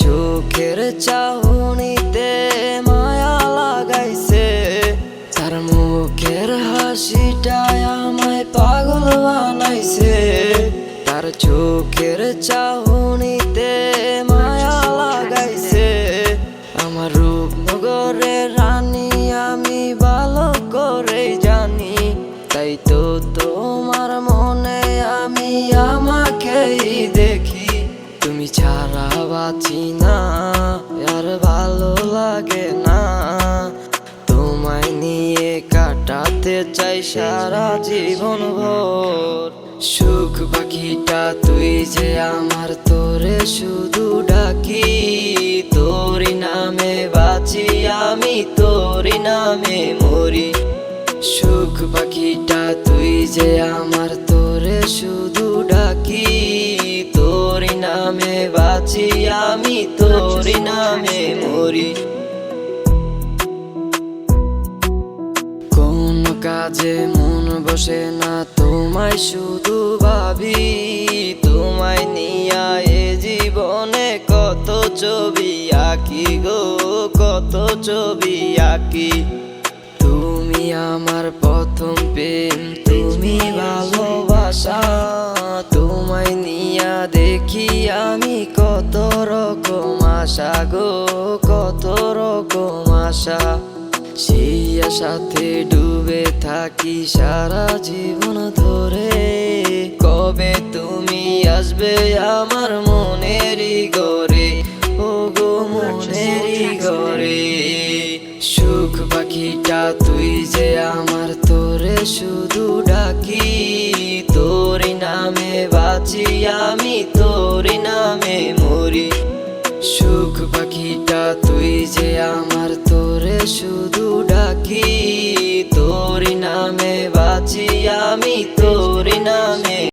চোখের চাহনিতে মায়া লাগাইছে, তার মুখের হাসিটায় আমায় পাগল বানাইছে। তার চোখের চাহনিতে মায়া লাগাইছে, আমার রূপনগরের রানী আমি ভালো করে জানি। তাই তো তোমার মনে আমি আমাকেই দেখি, তুমি ছাড়া বাঁচি না, আর ভালো লাগে না। তোমায় নিয়ে কাটাতে চাই সারা জীবন ভর। সুখ পাখিটা তুই যে আমার, তোরে শুধু ডাকি। তোরই নামে বাঁচি আমি, তোরই নামে মরি। সুখ পাখিটা তুই যে আমার, তোরে শুধু ডাকি। তোরই নামে বাঁচি আমি, তোরই নামে মরি। কোন কাজে মন বসে না, তোমায় শুধু ভাবি। তোমায় নিয়া এ জীবনে কত ছবি আঁকি গো, কত ছবি আঁকি। তুমি আমার প্রথম প্রেম, তুমি ভালোবাসা। তোমায় নিয়া দেখি আমি কত রকম আশা গো, কত রকম আশা। সেই আশাতে ডুবে থাকি সারা জীবন ধরে। কবে তুমি আসবে আমার মনেরই ঘরে, ও গো মনেরই ঘরে। সুখ পাখিটা তুই যে আমার, তোরে শুধু ডাকি। তোরই নামে বাঁচি আমি, তোরই নামে মরি। সুখ পাখিটা তুই যে আমার, তোরে শুধু ডাকি। তোরই নামে বাঁচি আমি,